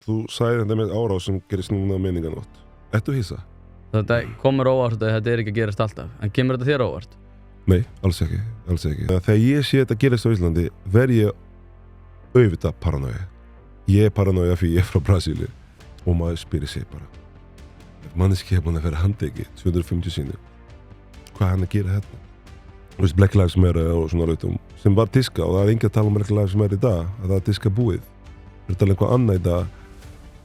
Þú sagði þetta með árás sem gerist núna á menninganótt. Ertu hissa? Þetta komur óvart að þetta ekki að gerast alltaf. En kemur þetta þér óvart? Nei, alls ekki. Þegar ég sé þetta gerist á Íslandi, verð ég auðvitað paranoia. Ég er paranoia fyrir ég er frá Brasilíu og maður spyrir sig bara. Manneski er búin að vera handtekið 250 sinnum. Hvað er hann að gera hérna? Þú veist, Black Lives Matter og svona rautum sem var tíska og það er enginn að tala um Black Lives Matter í dag, að það er tíska búið. Það er að tala um eitthvað annað í dag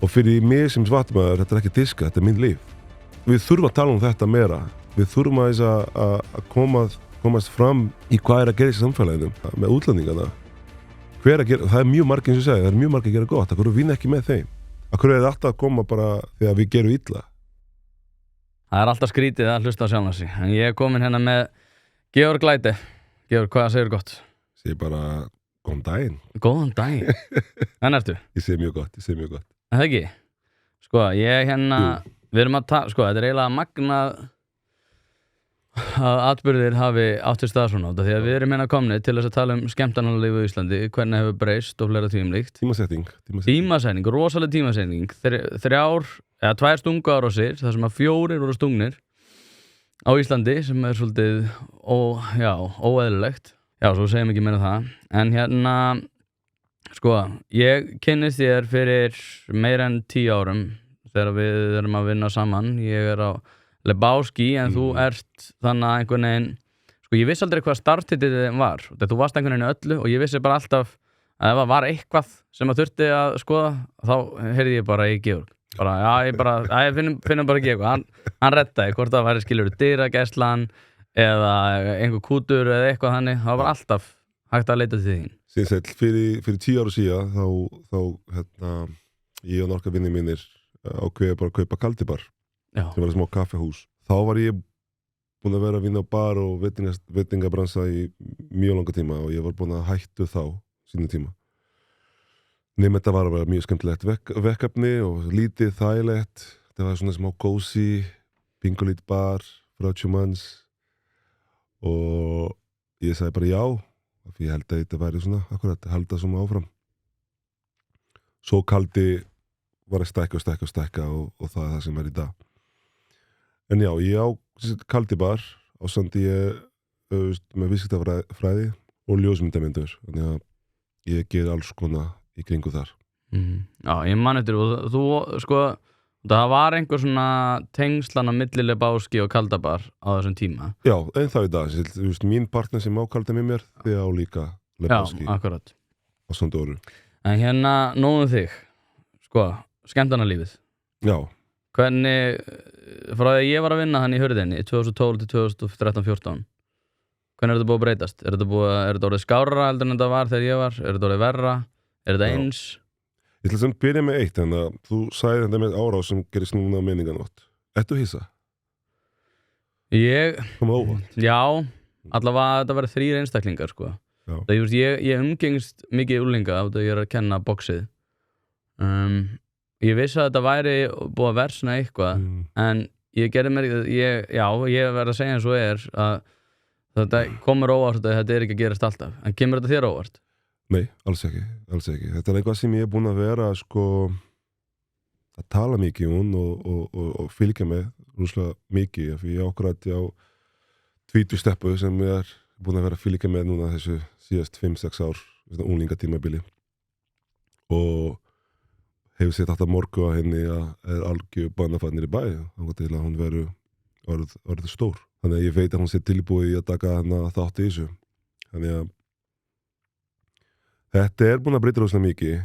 og fyrir mig sem svartmaður, þetta er ekki tíska, þetta er minn líf. Við þurfum að tala um þetta meira. Við þurfum að komast fram í hvað er að gera í samfélaginu með útlendingana. Það er mjög margir, eins og segja, það er mjög margir að gera gott. Akkur vinna ekki með þeim. Akkur er alltaf að koma bara þegar við gerum illa. Það er alltaf skrítið að hlusta á sjálfan sig. En ég er komin hérna með Georg Glæti. Georg, hvað segir gott? Segir bara, góðan daginn. Góðan daginn? Þannig ertu? Ég segi mjög gott. Það ekki? Sko, ég hérna, við erum að þetta er eiginlega magnað að atburðir hafi átt sér stað svona því að við erum hérna komni til þess að tala um skemmtanalíf á Íslandi, hvernig hefur breyst og fleira tímlíkt. Tímasetning, rosaleg tímasetning. 2 stunguárásir, þar sem að 4 voru stungnir á Íslandi sem er svolítið óeðlilegt. Já, svo segjum ekki meira það. En hérna, sko, ég kynnist þér fyrir meira en 10 árum þegar við erum að vinna saman. Ég er á Lebowski en þú ert þannig að einhvern veginn, sko ég vissi aldrei hvað starttitillinn var. Þú varst einhvern veginn í öllu og ég vissi bara alltaf að ef það var eitthvað sem að þurfti að skoða, þá heyrði ég bara í Georg. Ég finnum bara ekki eitthvað. Hann rettaði hvort það væri skilur dyragæslan eða einhver kútur eða eitthvað þannig. Það var alltaf hægt að leita til þín. Síðan fyrir 10 ára síðan þá ég og nokkra vinni mínir ákveði bara að kaupa Kaldibar. Sem var smá kaffehús. Þá var ég búinn að vera að vinna á bar og veitingabransa í mjög langa tíma og ég var búinn að hættu þá sínum tíma. Nefnum þetta var að vera mjög skemmtilegt verkefni og lítið þægilegt. Það var svona smá cozy, pingulít bar, 30 manns og ég sagði bara já, af því ég held að þetta væri svona akkurat, halda svona áfram. Svo Kaldi var að stækka og það er það sem er í dag. En já, ég á Kaldibar og samt ég með viðskiptafræði og ljósmyndamindur. Þannig að ég ger alls konar í kringu þar. Já, ég man eftir og þú, sko, það var einhver svona tengslan á milli Lebowski og Kaldabar á þessum tíma. Já, en þá í dag. Mín partner sem á Kalda með mér, þið á líka Lebowski. Já, akkurat. Á samt orðu. En hérna, nóðum þig, sko, skemmtanalífið. Já. Hvernig, frá því að ég var að vinna hann í hurðinni 2012 til 2013-14 hvernig er þetta búið að breytast? Er þetta orðið skárra heldur en þetta var þegar ég var? Er þetta orðið verra? Er þetta eins? Ég ætla að byrja með eitt en þú sagði þetta með árás sem gerist núna á menninganótt. Ertu hissa? Komið óvart? Já, allavega þetta verið 3 einstaklingar sko. Ég umgengst mikið úlinga af því að ég er að kenna boxið. Ég vissi að þetta væri búið að versna eitthvað en ég gerði mér ég verð að segja eins og er að þetta komur óvart að þetta er ekki að gerast alltaf. En kemur þetta þér óvart? Nei, alls ekki. Þetta er eitthvað sem ég er búinn að vera sko að tala mikið og fylgja með rúslega mikið af því ég ákvæði á 20 steppu sem ég er búinn að vera að fylgja með núna þessu síðast 5-6 ár unglingatímabili og hefur sett alltaf morgu að henni að er algjör bannafannir í bæ þannig til að hún verður orðið stór. Þannig að ég veit að hún sé tilbúið í að taka hana þátt í þessu. Þannig að þetta er búin að breyta rosalega mikið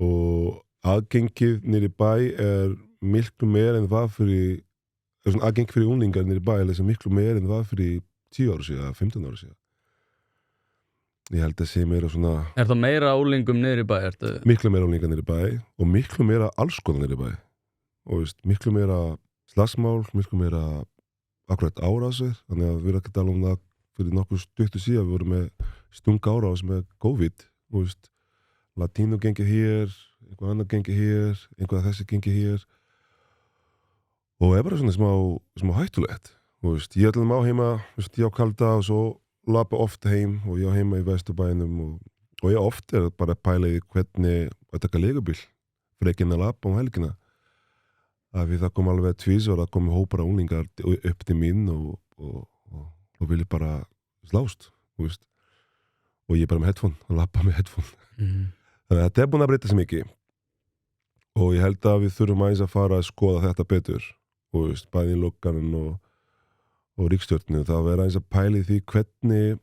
og aðgengið niður í bæ er miklu meir en það fyrir aðgeng fyrir unglingar niður í bæ er miklu meir en það fyrir 10 ára síðan, 15 ára síðan. Ég held að sé meira svona... Er það meira úlingum niður í bæ? Miklu meira úlingar niður í bæ og miklu meira alls konar niður í bæ. Og miklu meira slagsmál, miklu meira akkurat árásir. Þannig að við erum ekki að tala um það fyrir nokkuð stuttu síðan. Við vorum með stung árás með COVID. Latínu gengi hér, einhvað annað gengi hér, einhvað þessi gengi hér. Og er bara svona smá hættulegt. Ég ætlum á heima, ég á Kalda og svo labba oft heim og ég á heima í Vesturbænum og ég oft er bara að pæla í hvernig að taka leigubíl frekinn að lappa helgina að við það kom alveg tvisvar að komi hópar af unglingar upp til mín og vilja bara slást, þú veist og ég bara með headphone, að lappa með headphone þannig að þetta búin að breyta sig mikið og ég held að við þurfum aðeins að fara að skoða þetta betur og veist, bæði í lokkanum og ríkstjórninu, það að vera aðeins að pæli því hvernig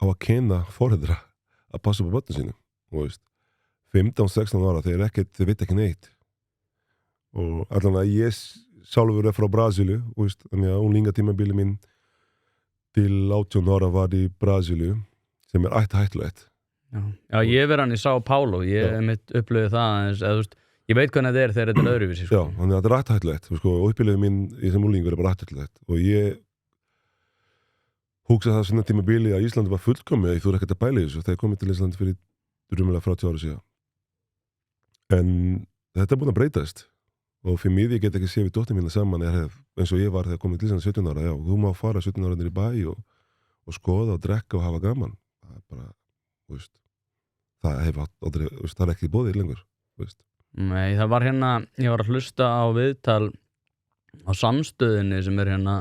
á að kenna foreldra að passa upp á börnum sínum og veist 15-16 ára, þeir veit ekki neitt og allan að ég sjálfur frá Brasilíu þannig að unglingatímabili minn til 18 ára var í Brasilíu sem hættulegt Já, ég verið hann í São Paulo ég mitt upplöði það eða, veist, ég veit hvernig þetta þegar þetta öðruvísi Já, þannig að þetta hættulegt og uppbylðið minn í þessum unglingur bara hættulegt og ég hugsa það svona tímabili að Íslandi var fullkomið ég þurfa ekkert að pæla þessu þegar komið til Íslandi fyrir rúmlega 30 ára síðan en þetta búin að breytast og fyrir mig ég get ekki séð við dóttir mína saman eins og ég var þegar komið til Íslandi 17 ára já, þú má fara 17 ára í bæ og skoða og drekka og hafa gaman það er bara, veist það er ekki bóðið lengur veist. Nei, það var ég var að hlusta á viðtal á Samstöðinni sem er svona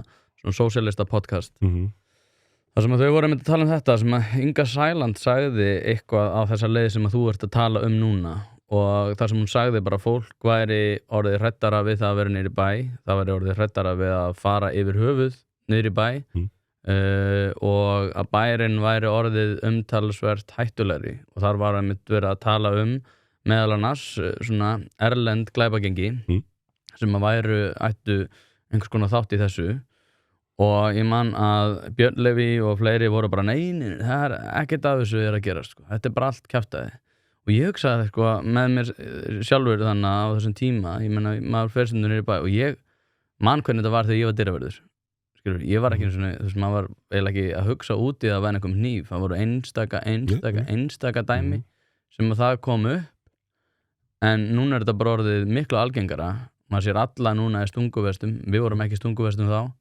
sósíalista podcast þar sem að þau voru að tala þetta sem að Inga Sæland sagði eitthvað á þessa leið sem að þú ert að tala núna og þar sem hún sagði bara fólk væri orðið hræddara við það að vera niður í bæ það væri orðið hræddara við að fara yfir höfuð niður í bæ og að bærin væri orðið umtalsvert hættulegri og þar var verið að tala meðal annars svona erlend glæpagengi sem að ættu einhvers konar þátt í þessu og ég man að Björn Leví og fleiri voru bara nei, það er ekkert af þessu að gerast sko. Þetta er bara allt kjaftaði og ég hugsaði sko, með mér sjálfur þannig á þessum tíma ég meina, maður fer sem niður í bæ og ég man hvernig þetta var þegar ég var dyravörður skilur, ég var ekki svona, þess að maður var eiginlega ekki að hugsa út í að væna einhverjum hníf það voru einstaka dæmi sem að það kom upp en núna er þetta bara orðið miklu algengara maður sér alla núna í stunguvestum við vorum ekki í stunguvestum þá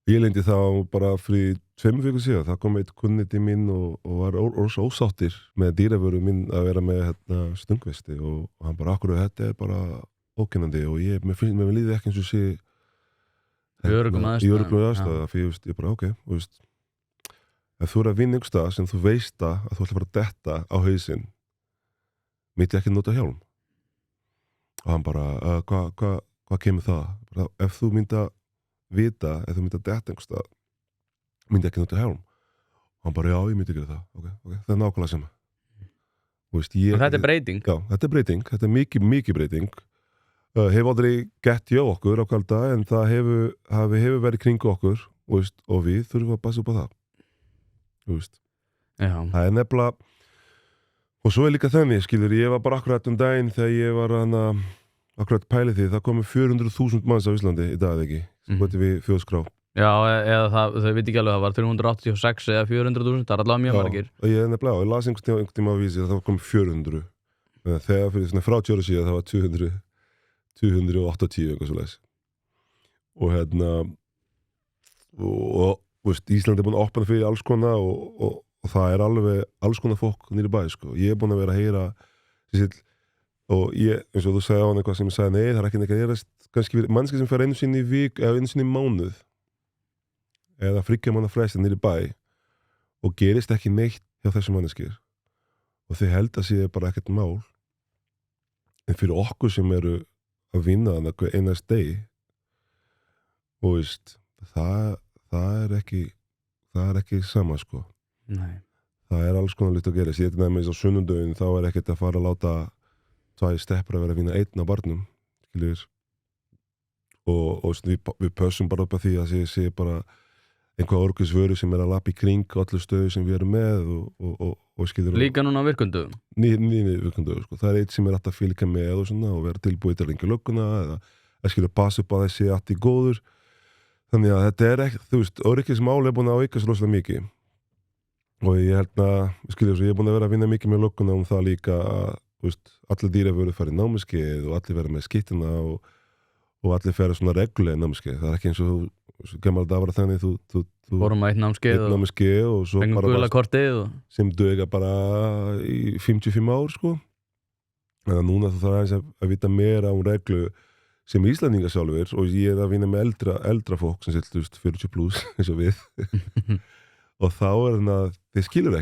Ég lendi þá bara fyrir 2 vikur síðan, það kom eitt kunni til mín og var ósáttir með dýravöru minn að vera með stungvesti og hann bara þetta er bara ókennandi og mér líði ekki eins og sé í öruggum aðstæða fyrir ég bara ef þú að vinna einhverstað sem þú veist að þú ætla að fara að detta á hausinn myndi ekki nota hjálm og hann bara hvað kemur það bara, ef þú myndi að vita ef þú myndi að detta einhverstað myndi ekki nota hjálm og hann bara já ég myndi gera það okay. Það er nákvæmlega sem þetta er breyting já þetta er breyting þetta er mikið breyting hefur aldrei gett hjá okkur á kalda en það hefur verið kring okkur og við þurfum að passa upp á það það er nefnilega og svo er líka þannig skilur ég var bara akkurat daginn þegar ég var akkurat pælið því það komið 400.000 manns á Íslandi í dag ekki sem gott við þjóðskrá já eða þau veit ekki alveg það var 386 eða 400.000 það er allavega mjög margir ég nefnilega ég las einhvern tíma á vísi að það komið 400 þegar fyrir svona 30 ára síðan það var 280 eitthvað svo leis og Ísland er búin að opna fyrir alls konar og það er alveg alls konar fólk nýri bæ sko. Ég er búin að vera að heyra og ég, eins og þú sagði á hann eitthvað sem ég sagði nei, það er ekki neitt að gerast kannski mannski sem fer einu sinni í vik eða einu sinni í mánuð eða 3 mánaða fresti nýri bæ og gerist ekki neitt hjá þessum manneskir og þau held að sé bara ekkert mál en fyrir okkur sem eru að vinna þannig einast degi og það er ekki sama sko. Nei. Það er alls konar líkt að gera ég með þess á sunnudögin þá er ekkert að fara að láta 2 steppur að vera að vinna einn á barnum og við pössum bara upp að því að sé bara einhvað orkusvöru sem er að lappa í kring allir stöðu sem við erum með og skilur líka núna á virkundum virkundum sko. Það er eitt sem er alltaf að fylgja með og vera tilbúið til að ringja lögguna eða að skilja passa upp að þessi allt í góður þannig að þetta er ekki þú veist, öryggismál er búin að aukast rosalega mikið og ég held að skilja ég er búin að vera að vinna mikið með lögguna það líka að allir dýravörur fara í námskeið og allir vera með skittina og allir fara svona reglulega námskeið það er ekki eins og gammal dag var þannig þú vorum að eitt námskeið og svo bara sem döga bara í 55 ár sko Þannig að núna þú þarf aðeins að vita meira reglu sem Íslendingar sjálfur og ég að vinna með eldra fólk sem setjast 40 plus eins og við og þá að þeir skilur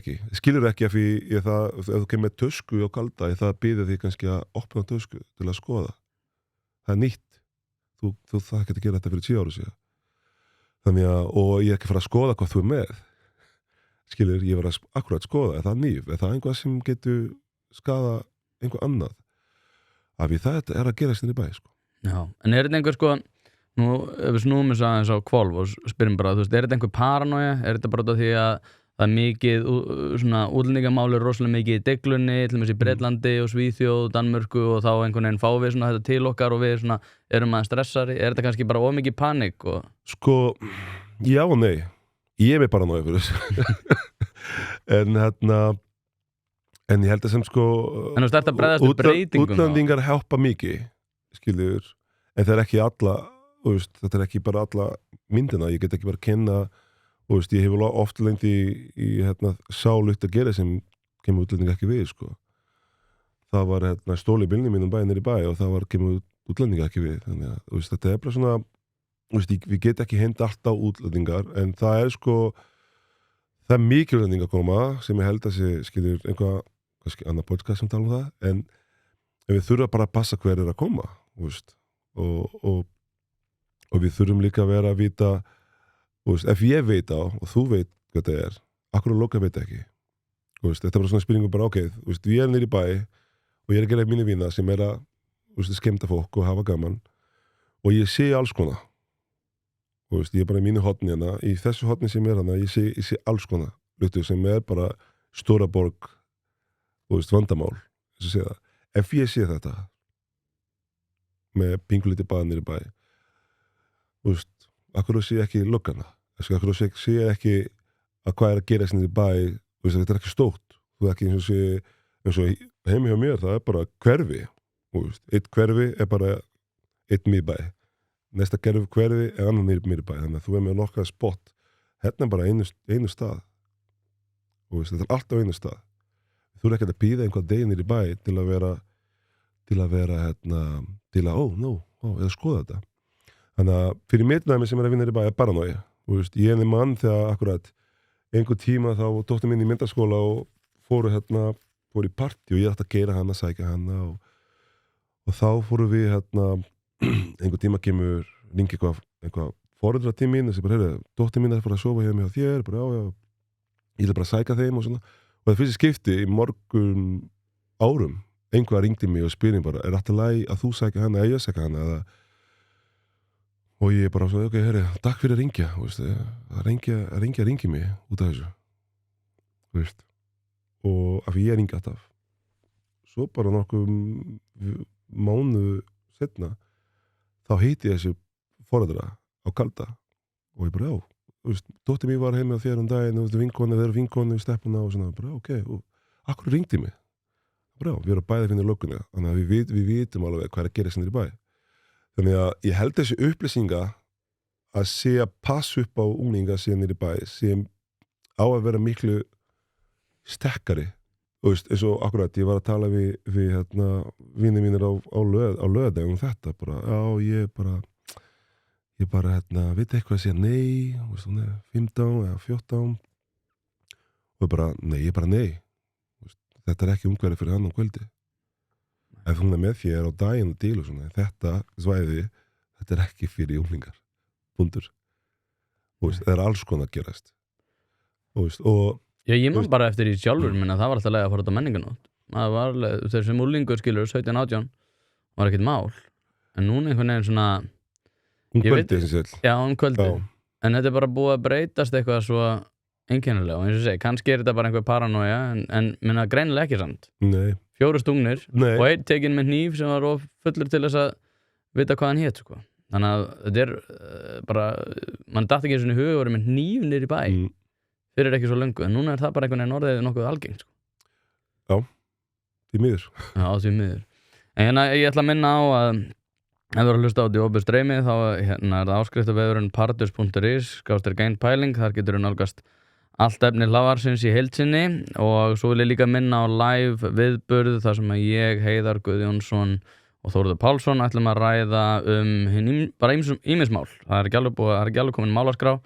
ekki af því ef þú kemur með tösku á kalda það býður því kannski að opna tösku til að skoða það nýtt þú það ekki að gera þetta fyrir 10 ára síðan þannig að, og ég ekki fara að skoða hvað þú með skilur, ég var að akkurat skoða það nýf, það einhvað sem getur skada einhver annað af því það að gerast inn í bæ sko. Já, en þetta einhver sko nú, ef við snúum þess aðeins á hvolf og spyrjum bara, þú veist, þetta einhver paranoia? Þetta bara út af því að það mikið svona útlendingamál rosalega mikið í deglunni, til og með í Bretlandi og Svíþjóð, Danmörku og þá einhvern veginn fá við svona þetta til okkar og við svona erum að stressari, þetta kannski bara of mikið panik og... Sko, já og nei ég með paranoia fyrir þessu en ég held að sem sko en þú start að bregðast við breytingum útlendingar hjálpa mikið skilur, en það ekki alla þetta ekki bara alla myndina ég get ekki bara kenna ég hef oft lengt í sálutt að gera sem kemur útlendingar ekki við sko. Það var stóli bílnum mínum bæinn í bæ og það var kemur útlendingar ekki við þannig að þetta bara svona við get ekki henda alltaf útlendingar en það sko það mikið útlendingar koma sem ég held að sé skilur einhvað kannski annar podcast sem tala það en við þurfum bara að passa hver að koma og við þurfum líka að vera að vita ef ég veit á og þú veit hvað það akkur að loka veit ekki þetta er bara svona spurningu bara við erum nýri bæ og ég að gera mínu vina sem að skemmta fólk og hafa gaman og ég sé alls konar ég bara í mínu hotni í þessu hotni sem ég sé alls konar hlutu sem bara stóra borg vandamál ef ég sé þetta með pinguliti baðan nýri bæ akkur sé ekki lukkana akkur sé ekki að hvað að gera nýri bæ þetta ekki stótt þú ekki eins og heimi hjá mér það bara hverfi eitt hverfi bara eitt miðbæ næsta hverfi annan nýri bæ þannig að þú með nokkað spott hérna bara einu stað þetta alltaf einu stað þú ekki að býða einhvað degin nýri bæ til að vera eða skoða þetta þannig að fyrir mittnæmi sem að vinna í bæ paranoia ég mann þegar akkurat einhver tíma þá dóttir minn í myndaskóla og fóru í partí og ég ætti að gera hana, sækja hana og þá fóru við einhver tíma kemur ringi eitthvað foreldra til mín og sér bara, dóttir mín fór að sofa hjá mig og þér bara, ég ætla bara að sækja þeim og svona og það fyrst skipti í morgun árum einhvað ringdi mig og spyrir bara alltaf læg að þú sækja hana eða ég sækja hana og ég bara svo, takk fyrir að ringja að ringja mig út af þessu og af ég ringi alltaf svo bara nokkuð mánuð setna þá heiti ég þessu foreldra á kalda og ég bara dóttir mér var heima þér daginn vinkonu, þeir eru vinkonu í steppuna og svona bara og akkur ringdi mig bara við erum bæði að finna lögguna þannig að við vitum alveg hvað að gera sinni í bæ þannig að ég held þessi upplýsinga að sé að passa upp á unglinga síðan í bæ sem á að vera miklu sterkari eins og akkurat ég var að tala við vinir mínir á lögadagum þetta bara, ég bara veit eitthvað að segja nei 15 eða 14 og bara nei þetta er ekki umhverfið fyrir hann á kvöldi ef hún með þér á daginn og til og svona þetta svæði, þetta er ekki fyrir unglingar punktur það er alls konar að gerast og Já, ég man bara eftir í sjálfur minna það var alltaf leið að fara út á menninganótt það var alveg, þessum úlingur skilur 17-18 var ekkert mál en núna einhvern veginn svona kvöldi sem sér Já, kvöldi en þetta er bara búið að breytast eitthvað svo einkennilega og eins og segi, kannski er þetta bara einhver paranoia en minna greinilega ekki samt Nei 4 stungnir og einn tekinn með hníf sem var fullur til þess að vita hvað hann hét sko. Þannig að þetta er bara mann datt ekki eins og í huga voru með hníf niður í bæ fyrir ekki svo löngu, en núna er það bara einhvern veginn orðið nokkuð algengt sko. Já, því miður Já, því miður En hérna, ég ætla að minna á að ef þú eru að hlusta á því opið streymið þá hérna er það áskriftarvefurinn pardus.is /gainpæling, þar getur þú nálgast allt efni hlaðvarpsins í heild sinni og svo vil ég líka minna á live viðburð þar sem að ég, Heiðar Guðjónsson og Þórður Pálsson ætlum að ræða bara ýmismál. Það er ekki alveg komin málaskrá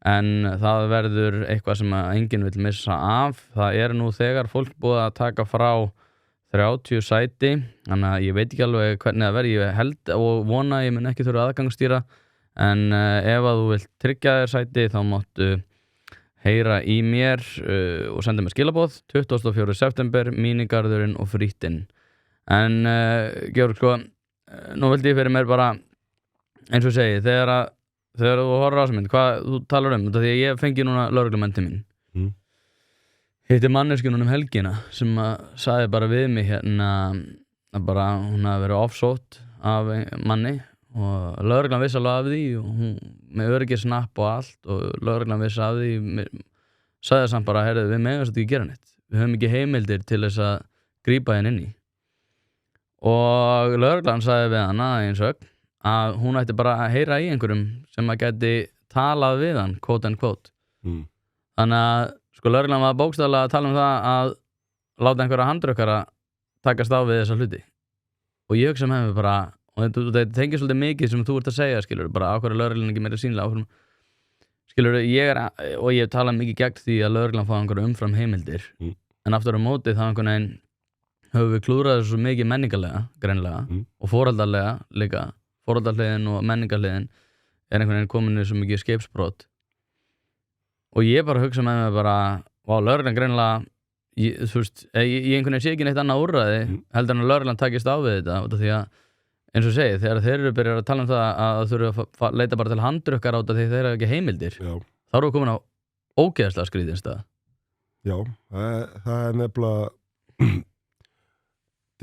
en það verður eitthvað sem að enginn vill missa af. Það er nú þegar fólk búið að taka frá 30 sæti, þannig að ég veit ekki alveg hvernig það verður. Ég held og vona að ég mun ekki þurfa aðgangsstýra en ef að þú vilt tryggja þér sæti þá máttu heyra í mér og senda mér skilaboð 24. september, mínigarðurinn og frýttinn. En Georg, sko, nú vildi ég fyrir mér bara eins og segi, þegar þú horfir á þessa mynd, hvað þú talar um, því að ég fengi núna lögreglumenn til mín. Hitti manneskju núna helgina sem að sagði bara við mig hérna að bara hún hafi verið offsótt af manni og lögreglan vissi alveg af því og hún með öryggissnapp og allt og lögreglan vissi af því sagði samt bara, heyrðu, við megum þetta ekki gera neitt, við höfum ekki heimildir til þess að grípa henni inn í og lögreglan sagði við hana einsögn að hún ætti bara að heyra í einhverjum sem að gæti talað við hann, quote and quote. Þannig að sko lögreglan var bókstaflega að tala um það að láta einhverja handrökkara takast á við þessa hluti og ég hugsa með mig bara og þetta tengir svolítið mikið sem þú ert að segja, skilur, bara á hverju lögreglan ekki meira sýnilega áfram, skilur, og ég tala mikið gegn því að lögreglan fá einhverju umfram heimildir en aftur á móti þá einhvern veginn höfum við klúðrað þessu svo mikið menningarlega, greinilega og foreldrarlega líka, foreldrarliðin og menningarliðin er einhvern veginn komin í svo mikið skipsbrot og ég bara hugsa með mig bara lögreglan greinilega þú veist, ég einhvern veginn sé ekki neitt annað úrræði heldur en að lögreglan takist á við þetta út af því að, eins og segi, þegar þeir eru byrjar að tala um það að þurfa að leita bara til handrukkar út af því þeir eru ekki heimildir þá eru við komin á ógeðslega skrýtin stað. Já, það er nefnilega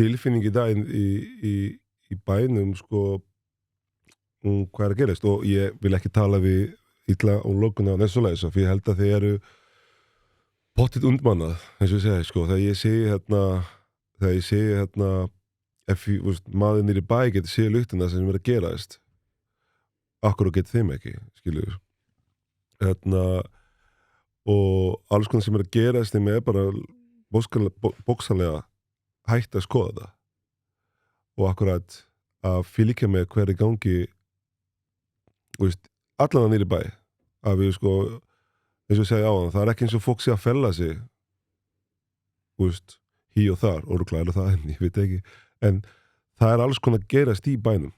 tilfinning í dag í bænum sko hvað er að gerast og ég vil ekki tala við illa og lögguna og nessulegis fyrir ég held að þeir eru pottitt undmannað, eins og ég segi sko, þegar ég segi ef maður nýri bæ getur séð luktina sem er að gerast akkur getur þeim ekki, skilur og alls konar sem er að gerast þeim er bara bókstaflega hægt að skoða það og akkurat að fylgja með hverju gangi allan að nýri bæ að við sko eins og ég segi áðan, það er ekki eins og fólk sé að fella sig hí og þar, orðuklega er það en ég veit ekki, en það er alls konar að gerast í bænum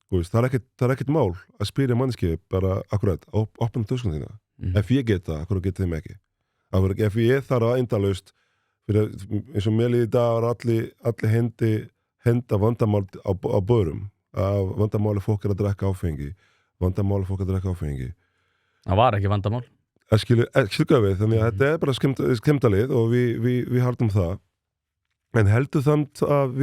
það er ekkert mál að spyrja mannski bara akkurat, opna töskuna þína ef ég get það, akkurat get þeim ekki akkurat, ef ég þarf að endalaust fyrir, eins og mér líði í dag er allir henda vandamál á börum, að vandamáli fólk er að drekka áfengi það var ekki vandamál skilgöfið, þannig að þetta er bara skemmtalið og við haldum það en heldur þannig að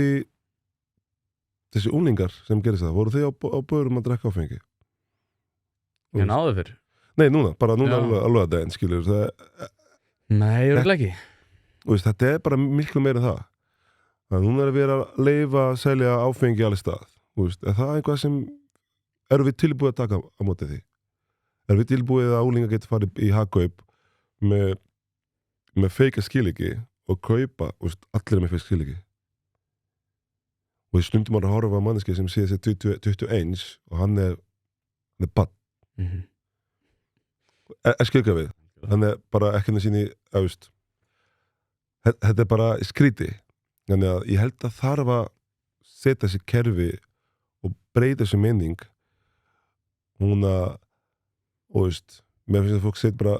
þessi unglingar sem gerist það, voru þið á börum að drekka áfengi? Ég náðu fyrr? Nei, núna alveg að daginn, skilur Nei, ég ekki þetta er bara miklu meira en það núna er við að leyfa að selja áfengi allir stað, er það einhvað sem erum við tilbúið að taka á móti því? Er við tilbúið að úlingar getur farið í hagkaup með feika skiliki og kaupa, allir með feika skiliki og við stundum að horfa á manneski sem sé þessi 21 og hann er bann skilga við hann er bara ekki hann síni þetta er bara skríti þannig að ég held að þarf að setja þessi kerfi og breyta þessi menning hún að og mér finnst að fólk segir bara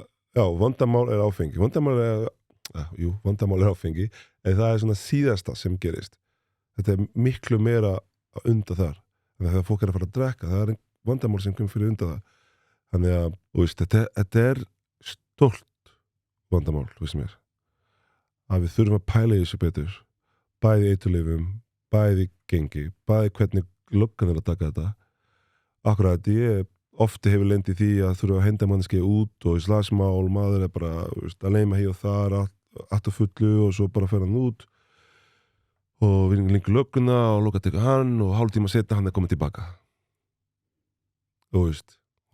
vandamál er áfengi vandamál er áfengi en það er svona síðasta sem gerist þetta er miklu meira undan þar þannig að þegar fólk er að fara að drekka það er vandamál sem kemur fyrir undan það þannig að þetta er stórt vandamál mér að við þurfum að pæla í þessu betur bæði eiturlyfjum, bæði gengi bæði hvernig löggan er að taka þetta akkurat ég ofti hefur lent í því að þurfa að henda mannski út og í slagsmál, maður er bara að leima hér og þar, allt á fullu og svo bara fer hann út og við lengur lögguna og loka teka hann og hálf tíma setna hann er komið tilbaka og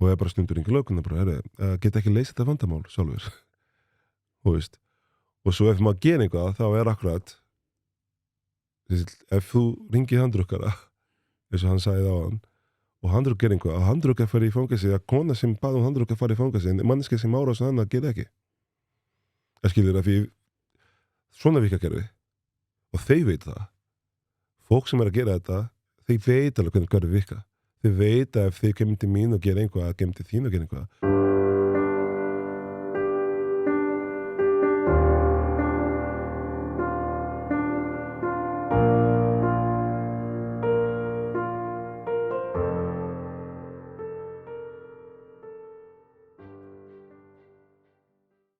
og bara stundur ringi löguna bara, geta ekki leysið þetta vandamál sjálfur og veist og svo ef maður gerir eitthvað þá akkurat ef þú ringir handrukkara eins og hann sagði á hann og handrukk gerir eitthvað og handrukkar fari í fangasi að kona sem bað handrukkar fari í fangasi en manneski sem ára sem hann gerir ekki skilur að við svona vikakerfi og þeir veit það fólk sem að gera þetta þeir veit alveg hvernig virka þeir veit að ef þeir kemur til mín og gera einhvað kemur til þín og gera einhvað